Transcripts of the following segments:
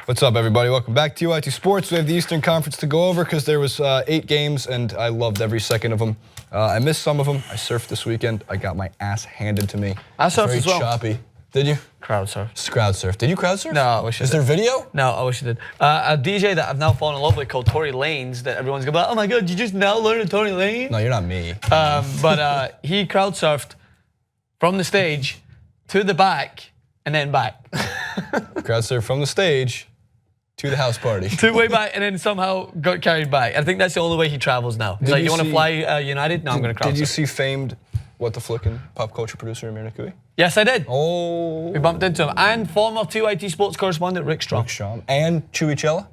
What's up, everybody? Welcome back to UIT Sports. We have the Eastern Conference to go over because there was 8 games, and I loved every second of them. I missed some of them. I surfed this weekend. I got my ass handed to me. I surfed as well. Very choppy. Did you? Crowd surf. Crowd surf. Did you crowd surf? No, I wish I did. Is there video? No, I wish I did. A DJ that I've now fallen in love with called Tory Lanez, that everyone's going to be like, oh my God, you just now learned Tory Lanez? No, you're not me. But he crowd surfed from the stage to the back and then back. Crowd surf from the stage to the house party. Way back and then somehow got carried back. I think that's the only way he travels now. He's like, you want to fly United? No, I'm going to crowd surf. Did you see famed What the Flickin' pop culture producer Amir Nakui? Yes, I did. Oh. We bumped into him. And former UIT sports correspondent Rick Strom. And Chewy Chella?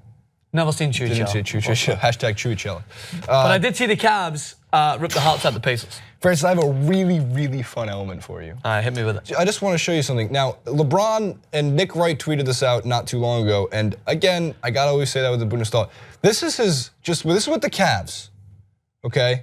Never seen Chewy Chella. Didn't see Chewy Chella. Hashtag Chewy Chella. But I did see the Cavs rip the hearts out the Pacers. Francis, I have a really, really fun element for you. All right, hit me with it. I just want to show you something. Now, LeBron and Nick Wright tweeted this out not too long ago, and again, I gotta always say that with the Bundesliga. This is this is with the Cavs, okay?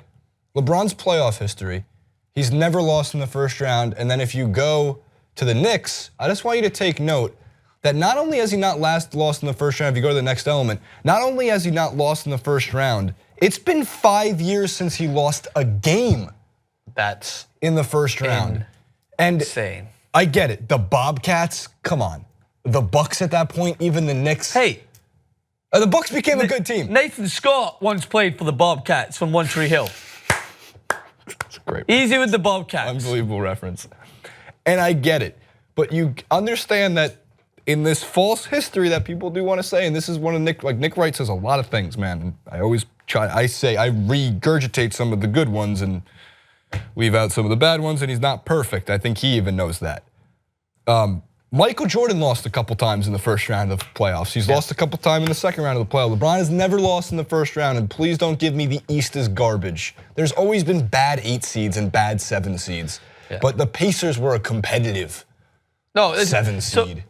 LeBron's playoff history. He's never lost in the first round, and then if you go to the Knicks, I just want you to take note that not only has he not lost in the first round, if you go to the next element, not only has he not lost in the first round, it's been 5 years since he lost a game. That's in the first round. And insane. I get it. The Bobcats, come on. The Bucks at that point, even the Knicks. Hey. The Bucks became a good team. Nathan Scott once played for the Bobcats from One Tree Hill. That's great. Easy with the Bobcats. Unbelievable reference. And I get it. But you understand that in this false history that people do want to say, and this is one of Nick Wright says a lot of things, man. And I regurgitate some of the good ones and leave out some of the bad ones, and he's not perfect. I think he even knows that. Michael Jordan lost a couple times in the first round of playoffs. He's lost a couple times in the second round of the playoffs. LeBron has never lost in the first round, and please don't give me the East is garbage. There's always been bad 8 seeds and bad 7 seeds, but the Pacers were a competitive 7 seed.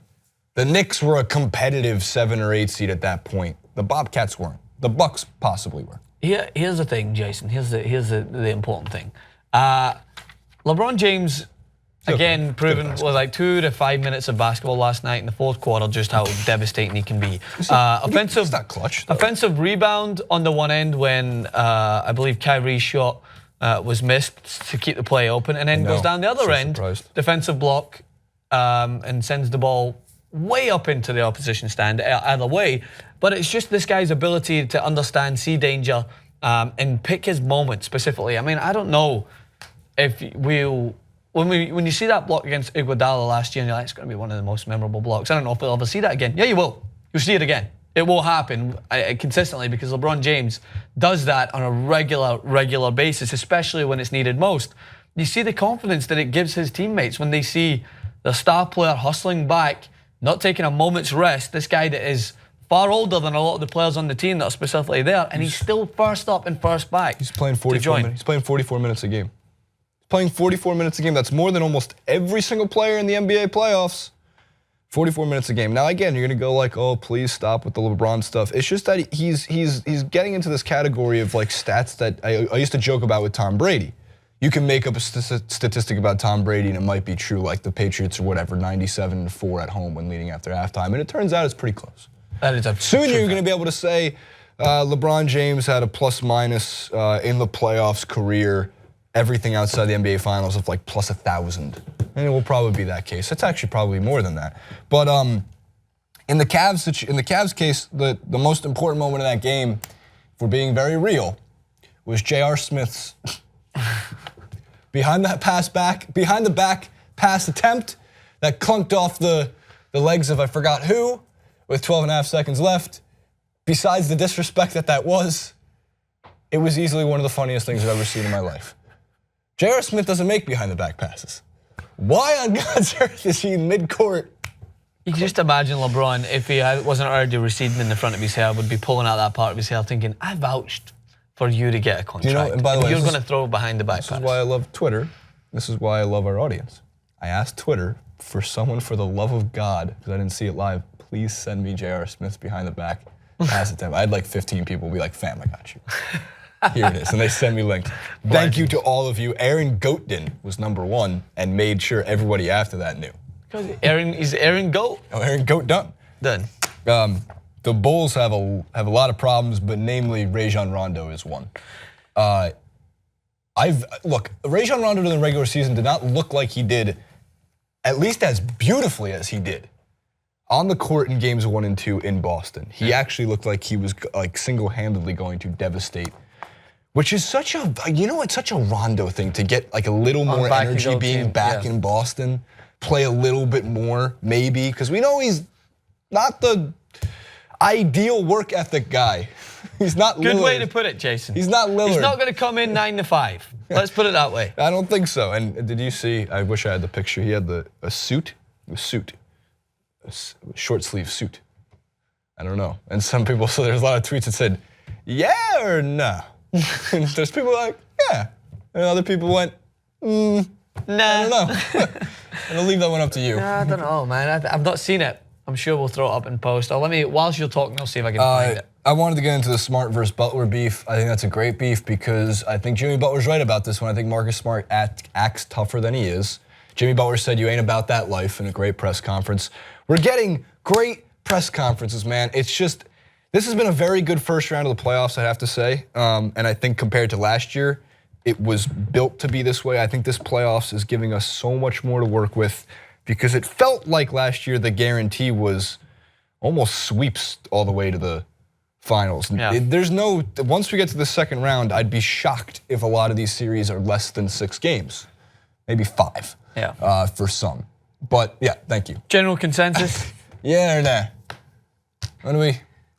The Knicks were a competitive 7 or 8 seed at that point. The Bobcats weren't. The Bucks possibly were. Here's the thing, Jason. Here's the important thing. LeBron James, again, proven with like 2 to 5 minutes of basketball last night in the fourth quarter, just how devastating he can be. Offensive, it's not clutch, though. Offensive rebound on the one end when I believe Kyrie's shot was missed to keep the play open, and then goes down the other end, defensive block, and sends the ball way up into the opposition stand, either way. But it's just this guy's ability to understand, see danger, and pick his moment specifically. I mean, I don't know if when you see that block against Iguodala last year, and you're like, it's going to be one of the most memorable blocks. I don't know if we'll ever see that again. Yeah, you will. You'll see it again. It will happen consistently because LeBron James does that on a regular basis, especially when it's needed most. You see the confidence that it gives his teammates when they see the star player hustling back, not taking a moment's rest. This guy that is far older than a lot of the players on the team that are specifically there, and he's still first up and first back. He's playing 44 minutes. He's playing 44 minutes a game. He's playing 44 minutes a game. That's more than almost every single player in the NBA playoffs. 44 minutes a game. Now again, you're gonna go like, oh, please stop with the LeBron stuff. It's just that he's getting into this category of like stats that I used to joke about with Tom Brady. You can make up a statistic about Tom Brady and it might be true, like the Patriots or whatever, 97-4 at home when leading after halftime, and it turns out it's pretty close. That is soon you're going to be able to say LeBron James had a plus-minus in the playoffs career, everything outside the NBA Finals of like plus 1,000, and it will probably be that case. It's actually probably more than that. But in the Cavs case, the most important moment of that game, if we're being very real, was J.R. Smith's behind the back pass attempt that clunked off the legs of I forgot who, with 12.5 seconds left. Besides the disrespect that was, it was easily one of the funniest things I've ever seen in my life. J.R. Smith doesn't make behind the back passes. Why on God's earth is he in midcourt? You can just imagine LeBron, if he wasn't already receding in the front of his hair, would be pulling out that part of his hair thinking, I vouched for you to get a contract. You know, and by the way, you're going to throw behind the back pass. This is why I love Twitter. This is why I love our audience. I asked Twitter for someone, for the love of God, because I didn't see it live, please send me J.R. Smith's behind the back pass attempt. I had like 15 people be like, fam, I got you. Here it is, and they send me links. Thank you to all of you. Aaron Goatden was #1 and made sure everybody after that knew. Is Aaron Goat? Oh, Aaron Goat done. Done. The Bulls have a lot of problems, but namely Rajon Rondo is one. Rajon Rondo in the regular season did not look like he did, at least as beautifully as he did on the court in games 1 and 2 in Boston. He actually looked like he was like single-handedly going to devastate, which is such a, it's such a Rondo thing to get like a little more energy being back in Boston, play a little bit more maybe, because we know he's not the ideal work ethic guy. He's not Lillard. Good way to put it, Jason. He's not Lillard. He's not going to come in 9 to 5. Let's put it that way. I don't think so. And did you see, I wish I had the picture, he had a suit, a short sleeve suit. I don't know. And some people, so there's a lot of tweets that said, yeah or nah? And there's people like, yeah. And other people went, nah. I don't know. I'm gonna leave that one up to you. I don't know, man. I've not seen it. I'm sure we'll throw it up in post. Whilst you're talking, I'll see if I can find it. I wanted to get into the Smart versus Butler beef. I think that's a great beef because I think Jimmy Butler's right about this one. I think Marcus Smart acts tougher than he is. Jimmy Butler said, you ain't about that life in a great press conference. We're getting great press conferences, man. It's just, this has been a very good first round of the playoffs, I have to say. And I think compared to last year, it was built to be this way. I think this playoffs is giving us so much more to work with because it felt like last year the guarantee was almost sweeps all the way to the finals. Yeah. Once we get to the second round, I'd be shocked if a lot of these series are less than 6 games, maybe 5 for some. But yeah, thank you. General consensus? Yeah or nah? When do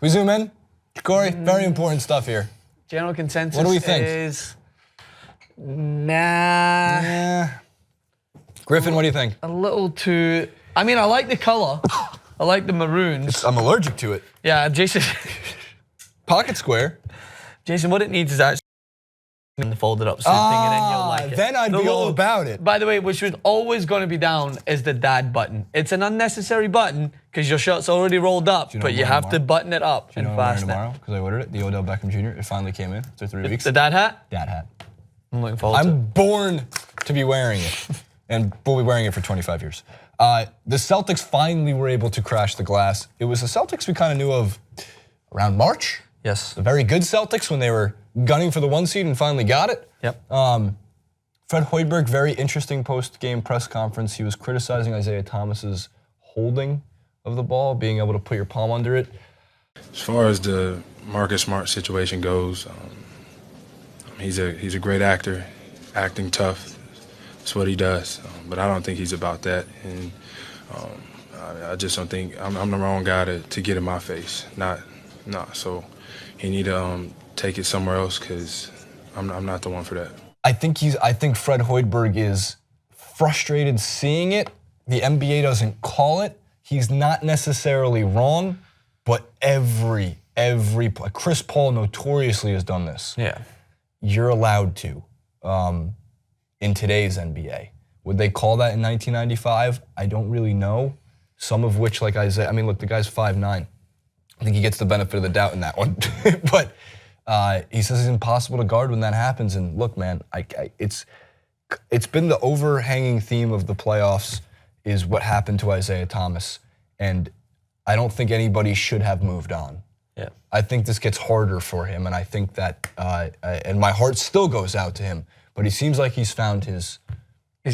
we zoom in? Corey, very important stuff here. General consensus what do we think? Is nah. Griffin, what do you think? A little too, I mean, I like the color. I like the maroons. I'm allergic to it. Yeah, Jason. Pocket square. Jason, what it needs is actually the folded up suit thing, and then you'll like it. Then I'd be all about it. By the way, which was always going to be down is the dad button. It's an unnecessary button because your shirt's already rolled up, but you have to button it up and fasten it. Tomorrow, because I ordered it, the Odell Beckham Jr. It finally came in after 3 weeks. The dad hat? Dad hat. I'm looking forward to it. I'm born to be wearing it, and we'll be wearing it for 25 years. The Celtics finally were able to crash the glass. It was the Celtics we kind of knew of around March. Yes. The very good Celtics when they were gunning for the 1 seed and finally got it. Yep. Fred Hoiberg, very interesting post-game press conference. He was criticizing Isaiah Thomas's holding of the ball, being able to put your palm under it. As far as the Marcus Smart situation goes, he's a great actor, acting tough. That's what he does. But I don't think he's about that, and I just don't think I'm the wrong guy to get in my face. So he need to take it somewhere else because I'm not the one for that. I think Fred Hoiberg is frustrated seeing it. The NBA doesn't call it. He's not necessarily wrong, but every Chris Paul notoriously has done this. Yeah. You're allowed to in today's NBA. Would they call that in 1995? I don't really know. Some of which, like Isaiah, I mean, look, the guy's 5'9". I think he gets the benefit of the doubt in that one. But he says it's impossible to guard when that happens. And look, man, it's been the overhanging theme of the playoffs is what happened to Isaiah Thomas. And I don't think anybody should have moved on. Yeah. I think this gets harder for him, and I think that, and my heart still goes out to him, but he seems like he's found his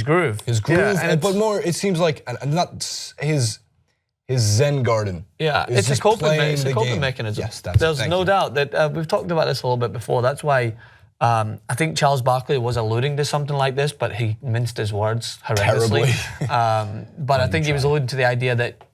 groove. His groove, yeah, but more, it seems like, not his Zen garden. Yeah, it's a coping mechanism. Yes, There's no doubt that we've talked about this a little bit before. That's why I think Charles Barkley was alluding to something like this, but he minced his words horrendously. But I think he was alluding to the idea that,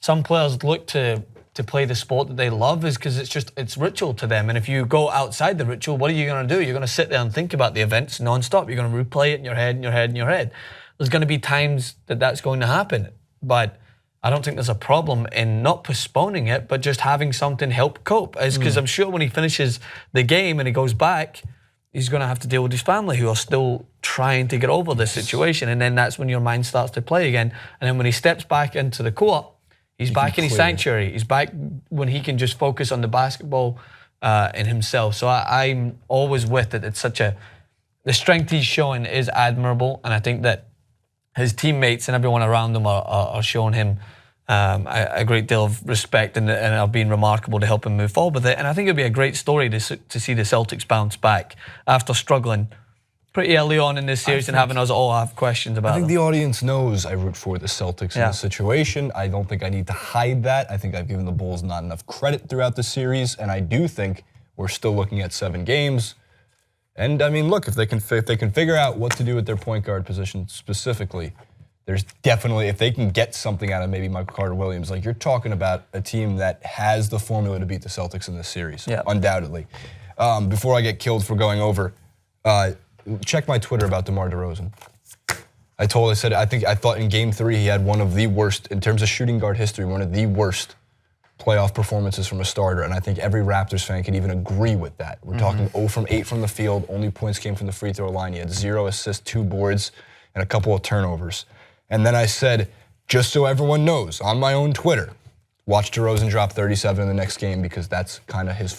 some players look to play the sport that they love is because it's ritual to them. And if you go outside the ritual, what are you going to do? You're going to sit there and think about the events nonstop. You're going to replay it in your head, in your head, in your head. There's going to be times that that's going to happen. But I don't think there's a problem in not postponing it, but just having something help cope. Because I'm sure when he finishes the game and he goes back, he's going to have to deal with his family who are still trying to get over this situation. And then that's when your mind starts to play again. And then when he steps back into the court, he's back in his sanctuary. He's back when he can just focus on the basketball and himself. So I'm always with it. It's the strength he's showing is admirable. And I think that his teammates and everyone around him are showing him a great deal of respect and have been remarkable to help him move forward with it. And I think it'd be a great story to see the Celtics bounce back after struggling pretty early on in this series and having us all have questions about it. I think the audience knows I root for the Celtics in this situation. I don't think I need to hide that. I think I've given the Bulls not enough credit throughout the series, and I do think we're still looking at 7 games. And I mean, look, if they can figure out what to do with their point guard position specifically, there's definitely, if they can get something out of maybe Michael Carter-Williams, like you're talking about a team that has the formula to beat the Celtics in this series, undoubtedly. Before I get killed for going over, check my Twitter about DeMar DeRozan. I thought in Game 3 he had one of the worst, in terms of shooting guard history, one of the worst playoff performances from a starter, and I think every Raptors fan can even agree with that. We're talking 0 from 8 from the field, only points came from the free throw line. He had 0 assists, 2 boards, and a couple of turnovers. And then I said, just so everyone knows, on my own Twitter, watch DeRozan drop 37 in the next game because that's kind of his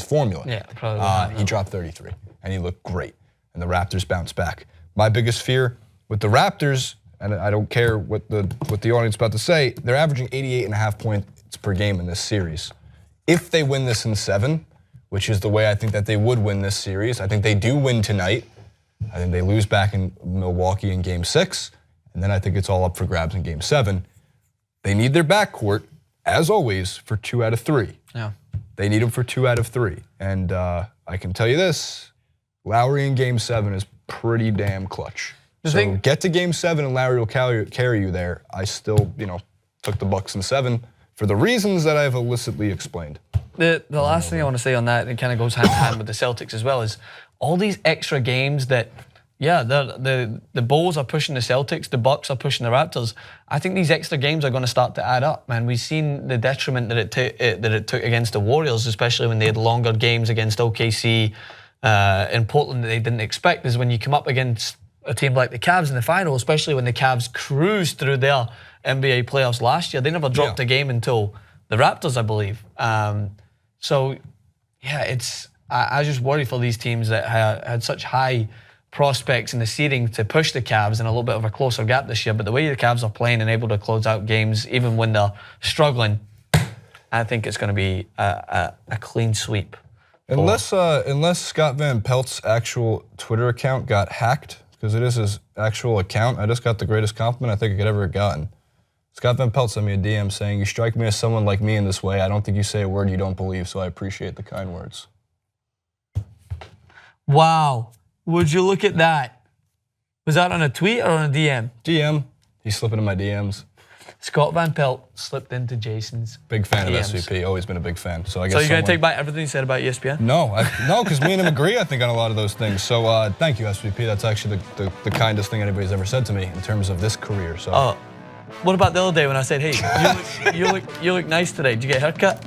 formula. Yeah, probably. He dropped 33, and he looked great, and the Raptors bounced back. My biggest fear with the Raptors, and I don't care what the audience is about to say, they're averaging 88.5 points per game in this series. If they win this in 7, which is the way I think that they would win this series, I think they do win tonight. I think they lose back in Milwaukee in Game 6, and then I think it's all up for grabs in Game 7. They need their backcourt, as always, for 2 out of 3. Yeah. They need them for 2 out of 3. And I can tell you this, Lowry in Game 7 is pretty damn clutch. So get to Game 7 and Lowry will carry you there. I still, took the Bucks in 7 for the reasons that I've illicitly explained. The last thing I want to say on that, and it kind of goes hand in hand with the Celtics as well, is all these extra games that, the Bulls are pushing the Celtics, the Bucks are pushing the Raptors. I think these extra games are going to start to add up, man. We've seen the detriment that it took against the Warriors, especially when they had longer games against OKC in Portland that they didn't expect, is when you come up against a team like the Cavs in the final, especially when the Cavs cruised through their NBA playoffs last year. They never dropped a game until the Raptors, I believe. I just worry for these teams that had such high prospects in the seeding to push the Cavs in a little bit of a closer gap this year. But the way the Cavs are playing and able to close out games, even when they're struggling, I think it's going to be a clean sweep. Unless Scott Van Pelt's actual Twitter account got hacked, because it is his actual account. I just got the greatest compliment I think I could ever have gotten. Scott Van Pelt sent me a DM saying, "You strike me as someone like me in this way. I don't think you say a word you don't believe, so I appreciate the kind words." Wow. Would you look at that? Was that on a tweet or on a DM? DM. He's slipping in my DMs. Scott Van Pelt slipped into Jason's Big fan DMs. of SVP. Always been a big fan. So I guess. So you're going to take back everything you said about ESPN? No, because me and him agree, I think, on a lot of those things. So thank you, SVP. That's actually the kindest thing anybody's ever said to me in terms of this career. So. What about the other day when I said, "Hey, you look nice today. Did you get a haircut?"